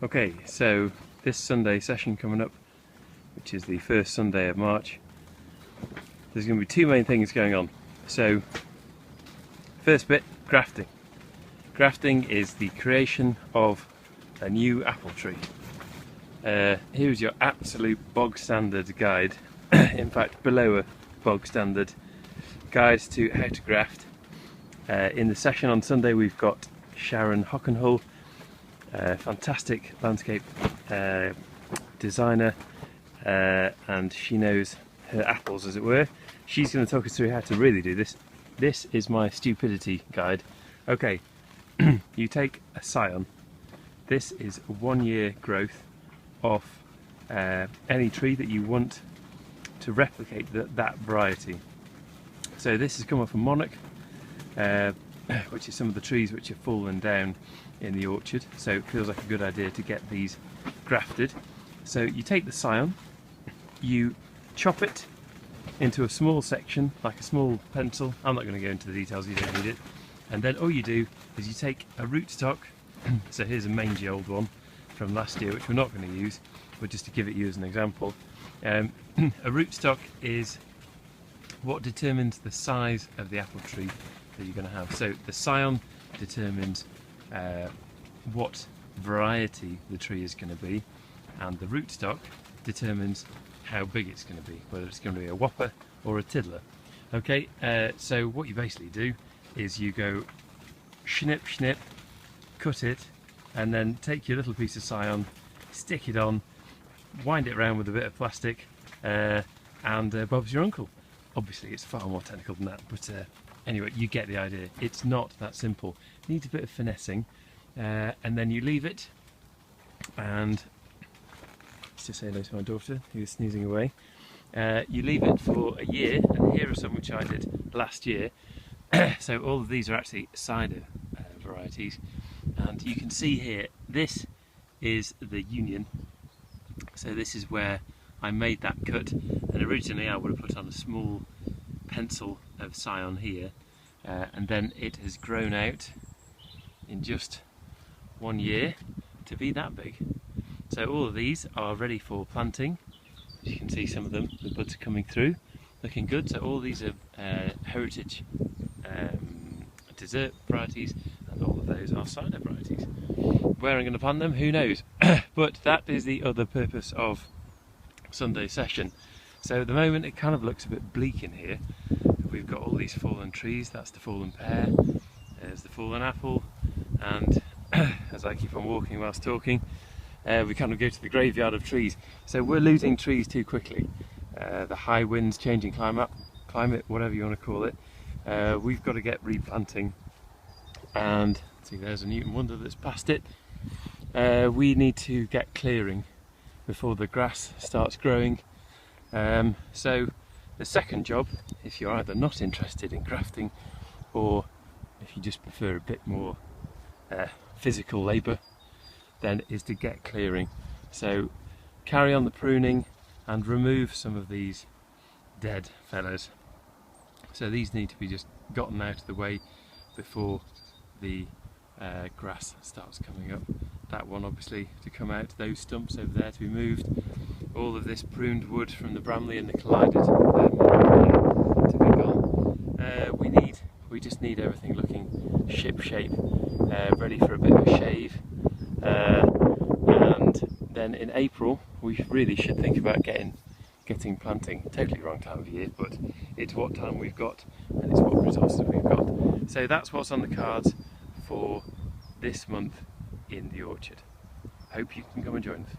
Okay, so this Sunday session coming up, which is the first Sunday of March, there's going to be two main things going on. So, first bit, grafting. Grafting is the creation of a new apple tree. Here's your absolute bog standard guide, in fact below a bog standard guide to how to graft. In the session on Sunday we've got Sharon Hockenhull, fantastic landscape designer, and she knows her apples, as it were. She's going to talk us through how to really do this. This is my stupidity guide. Okay, you take a scion. This is 1 year growth of any tree that you want to replicate that variety. So this has come off a monarch, which is some of the trees which have fallen down in the orchard, so it feels like a good idea to get these grafted. So you take the scion, you chop it into a small section, like a small pencil. I'm not going to go into the details, you don't need it. And then all you do is you take a rootstock. So here's a mangy old one from last year, which we're not going to use, but just to give it you as an example. A rootstock is what determines the size of the apple tree that you're going to have. So the scion determines what variety the tree is going to be, and the rootstock determines how big it's going to be, whether it's going to be a whopper or a tiddler. Okay, so what you basically do is you go snip, cut it, and then take your little piece of scion, stick it on, wind it around with a bit of plastic, and Bob's your uncle. Obviously it's far more technical than that, but anyway, you get the idea. It's not that simple. It needs a bit of finessing, and then you leave it, and let's just say hello to my daughter who's sneezing away. You leave it for a year, and here are some which I did last year. So all of these are actually cider varieties, and you can see here, this is the union. So this is where I made that cut, and originally I would have put on a small pencil of scion here, and then it has grown out in just 1 year to be that big. So all of these are ready for planting. As you can see, some of them, the buds are coming through, looking good. So all these are heritage dessert varieties, and all of those are cider varieties. Where I'm going to plant them, who knows? But that is the other purpose of Sunday session. So at the moment it kind of looks a bit bleak in here. We've got all these fallen trees. That's the fallen pear, there's the fallen apple, and as I keep on walking whilst talking, we kind of go to the graveyard of trees. So we're losing trees too quickly. The high winds, changing climate, whatever you want to call it. We've got to get replanting, and see, there's a Newton Wonder that's past it. We need to get clearing before the grass starts growing. So the second job, if you're either not interested in grafting, or if you just prefer a bit more physical labour, then is to get clearing. So carry on the pruning and remove some of these dead fellas. So these need to be just gotten out of the way before the grass starts coming up. That one obviously to come out, those stumps over there to be moved, all of this pruned wood from the Bramley and the collided to be gone. We just need everything looking ship shape, ready for a bit of a shave, and then in April we really should think about getting planting. Totally wrong time of year, but it's what time we've got and it's what resources we've got. So that's what's on the cards for this month in the orchard. Hope you can come and join us.